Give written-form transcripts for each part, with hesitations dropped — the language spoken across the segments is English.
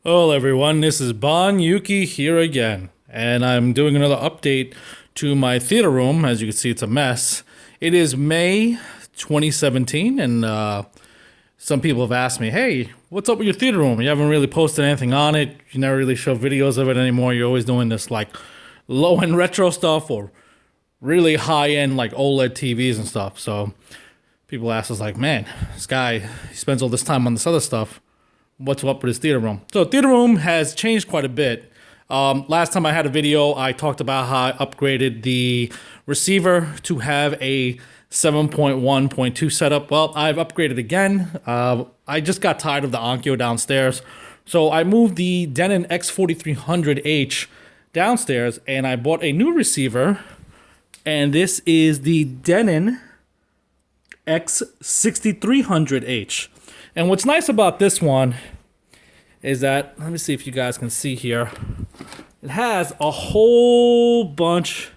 Hello everyone, this is Bon Yuki here again, and I'm doing another update to my theater room. As you can see, it's a mess. It is May 2017, and some people have asked me, hey, what's up with your theater room? You haven't really posted anything on it. You never really show videos of it anymore. You're always doing this like low-end retro stuff or really high-end like OLED TVs and stuff. So people ask us like, man, this guy, he spends all this time on this other stuff. What's up with his theater room? So theater room has changed quite a bit. Last time I had a video, I talked about how I upgraded the receiver to have a 7.1.2 setup. Well, I've upgraded again. I just got tired of the Onkyo downstairs. So I moved the Denon X6300H downstairs and I bought a new receiver. And this is the Denon X6300H. And what's nice about this one is that, let me see if you guys can see here, it has a whole bunch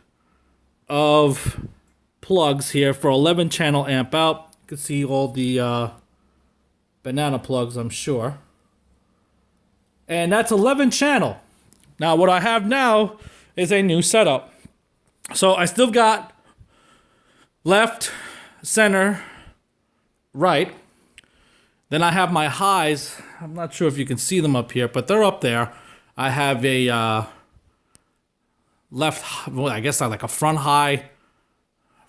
of plugs here for 11 channel amp out. You can see all the banana plugs, I'm sure. And that's 11 channel. Now what I have now is a new setup. So I still got left, center, right. Then I have my highs. I'm not sure if you can see them up here, but they're up there. I have a left, well, I guess like a front high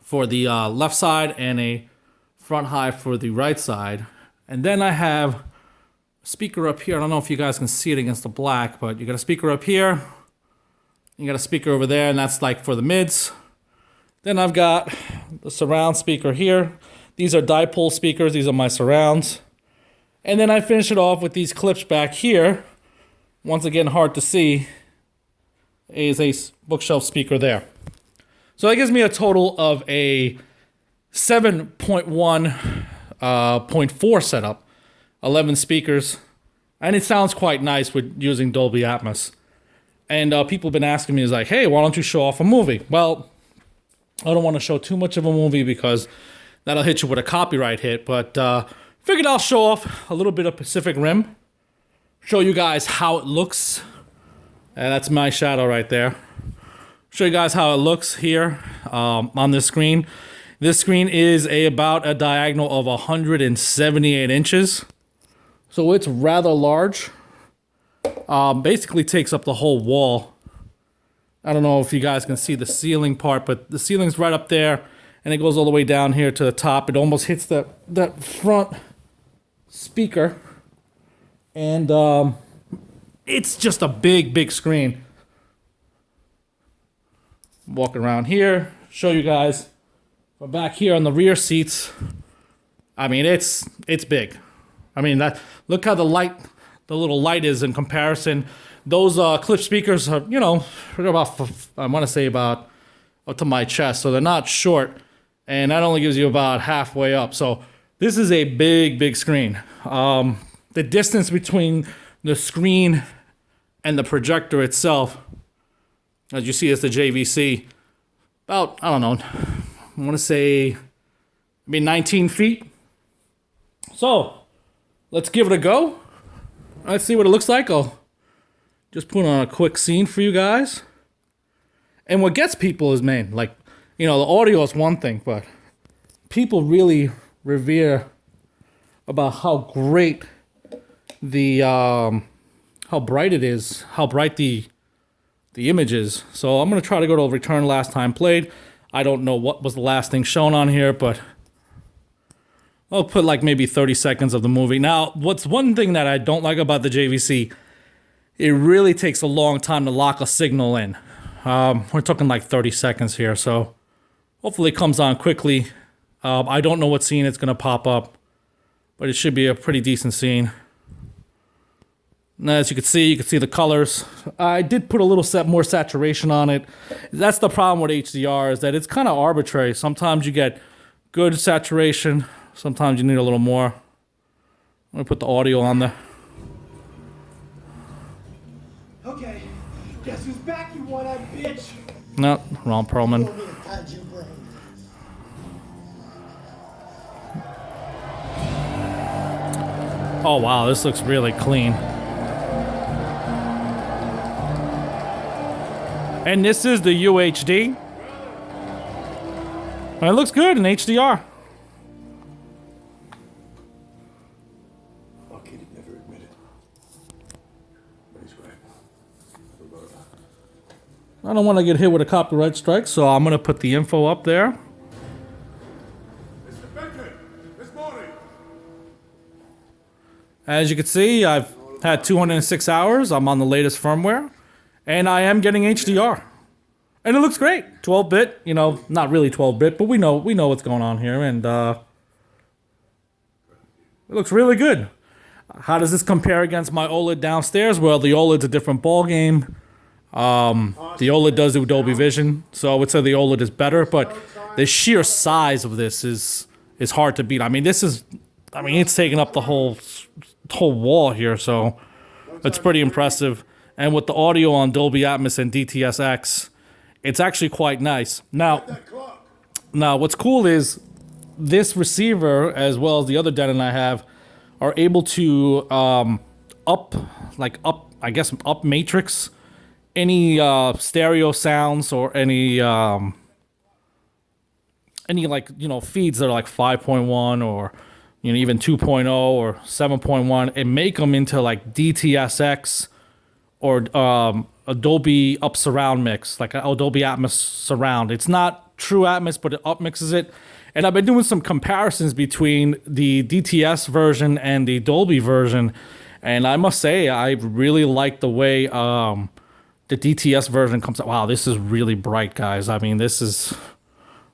for the left side and a front high for the right side. And then I have a speaker up here. I don't know if you guys can see it against the black, but you got a speaker up here. You got a speaker over there, and that's like for the mids. Then I've got the surround speaker here. These are dipole speakers. These are my surrounds. And then I finish it off with these Klipsch back here. Once again, hard to see, is a bookshelf speaker there. So that gives me a total of a 7.1.4 setup, 11 speakers, and it sounds quite nice with using Dolby Atmos. And people have been asking me, is like, hey, why don't you show off a movie? Well, I don't want to show too much of a movie because that'll hit you with a copyright hit, but figured I'll show off a little bit of Pacific Rim. Show you guys how it looks. And that's my shadow right there. Show you guys how it looks here on this screen. This screen is about a diagonal of 178 inches. So it's rather large. Basically takes up the whole wall. I don't know if you guys can see the ceiling part, but the ceiling's right up there. And it goes all the way down here to the top. It almost hits that front speaker, and it's just a big screen. Walk around here, show you guys from back here on the rear seats. I mean, it's big. I mean, that, look how the little light is in comparison. Those Klipsch speakers are, you know, they're about, I want to say about up to my chest, so they're not short, and that only gives you about halfway up. So this is a big screen. The distance between the screen and the projector itself, as you see, is the JVC. About, I don't know, I want to say maybe 19 feet. So let's give it a go. Let's see what it looks like. I'll just put on a quick scene for you guys. And what gets people is, man, like, you know, the audio is one thing, but people really revere about how great the how bright it is, how bright the image is. So I'm gonna try to go to return last time played. I don't know what was the last thing shown on here, but I'll put like maybe 30 seconds of the movie. Now, what's one thing that I don't like about the JVC, it really takes a long time to lock a signal in. We're talking like 30 seconds here, so hopefully it comes on quickly. I don't know what scene it's going to pop up, but it should be a pretty decent scene. And as you can see the colors. I did put a little more saturation on it. That's the problem with HDR, is that it's kind of arbitrary. Sometimes you get good saturation, sometimes you need a little more. I'm going to put the audio on there. Okay, guess who's back, you one-eyed bitch? No, wrong Perlman. Oh wow, this looks really clean. And this is the UHD. And it looks good in HDR. Okay, he'd never admit it. But he's right. I don't want to get hit with a copyright strike, so I'm going to put the info up there. Mr. Benton, this morning. As you can see, I've had 206 hours. I'm on the latest firmware. And I am getting HDR. And it looks great. 12-bit, you know, not really 12-bit, but we know what's going on here, and it looks really good. How does this compare against my OLED downstairs? Well, the OLED's a different ball game. The OLED does do Dolby Vision, so I would say the OLED is better, but the sheer size of this is hard to beat. I mean, it's taking up the whole wall here, so it's pretty impressive. And with the audio on Dolby Atmos and DTS:X, it's actually quite nice. Now, what's cool is this receiver, as well as the other Denon I have, are able to up matrix any stereo sounds or any like, you know, feeds that are like 5.1 or, you know, even 2.0 or 7.1, and make them into like DTS:X or a Dolby up surround mix, like a Dolby Atmos surround. It's not true Atmos, but it up mixes it. And I've been doing some comparisons between the DTS version and the Dolby version, and I must say I really like the way the DTS version comes out. Wow, this is really bright, guys. I mean, this is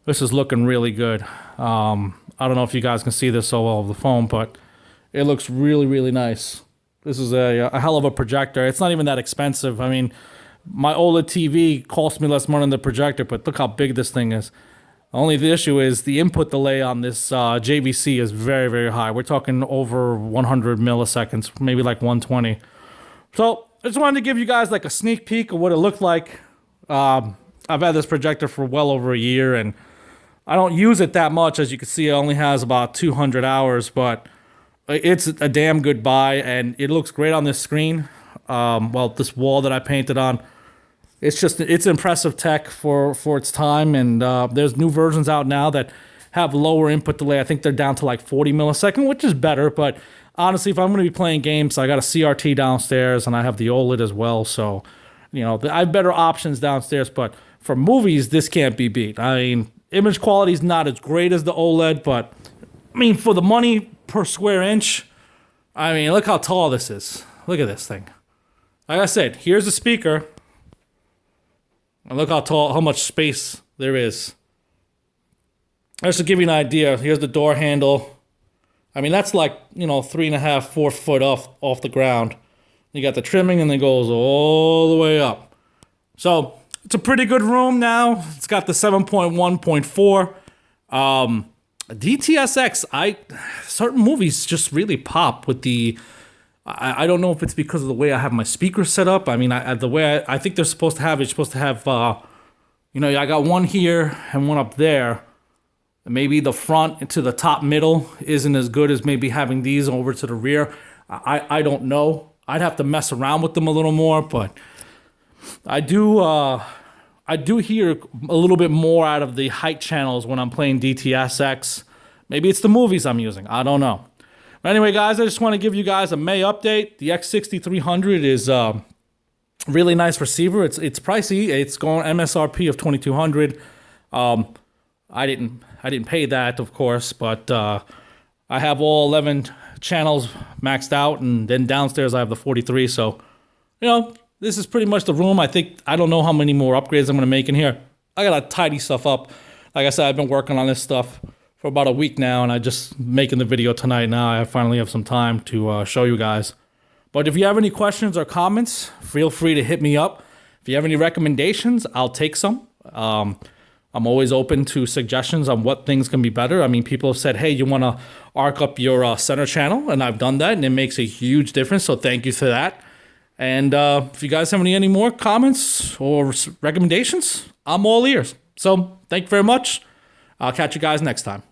looking really good. I don't know if you guys can see this so well over the phone, but it looks really, really nice. This is a hell of a projector. It's not even that expensive. I mean, my OLED TV cost me less money than the projector, but look how big this thing is. Only the issue is the input delay on this JVC is very, very high. We're talking over 100 milliseconds, maybe like 120. So I just wanted to give you guys like a sneak peek of what it looked like. I've had this projector for well over a year, and I don't use it that much. As you can see, it only has about 200 hours, but it's a damn good buy, and it looks great on this screen. Well, this wall that I painted on, it's impressive tech for its time, and there's new versions out now that have lower input delay. I think they're down to like 40 millisecond, which is better, but honestly, if I'm going to be playing games, I got a CRT downstairs, and I have the OLED as well, so, you know, I have better options downstairs, but for movies, this can't be beat. I mean, image quality is not as great as the OLED, but, I mean, for the money per square inch, I mean, look how tall this is. Look at this thing. Like I said, here's the speaker. And look how much space there is. Just to give you an idea, here's the door handle. I mean, that's like, you know, 3.5, 4 foot off the ground. You got the trimming, and it goes all the way up. So it's a pretty good room now. It's got the 7.1.4. DTS:X, certain movies just really pop with the. I don't know if it's because of the way I have my speakers set up. I mean, the way I think they're supposed to have it. You're supposed to have, you know, I got one here and one up there. Maybe the front to the top middle isn't as good as maybe having these over to the rear. I don't know. I'd have to mess around with them a little more, but I do hear a little bit more out of the height channels when I'm playing DTS:X. Maybe it's the movies I'm using. I don't know. But anyway, guys, I just want to give you guys a May update. The X6300 is a really nice receiver. It's pricey. It's going MSRP of $2,200. I didn't pay that, of course, but I have all 11 channels maxed out, and then downstairs I have the 43. So, you know, this is pretty much the room. I don't know how many more upgrades I'm going to make in here. I got to tidy stuff up. Like I said, I've been working on this stuff for about a week now, and I just making the video tonight. Now I finally have some time to show you guys. But if you have any questions or comments, feel free to hit me up. If you have any recommendations, I'll take some. I'm always open to suggestions on what things can be better. I mean, people have said, hey, you want to arc up your center channel, and I've done that, and it makes a huge difference, so thank you for that. And if you guys have any more comments or recommendations, I'm all ears. So thank you very much. I'll catch you guys next time.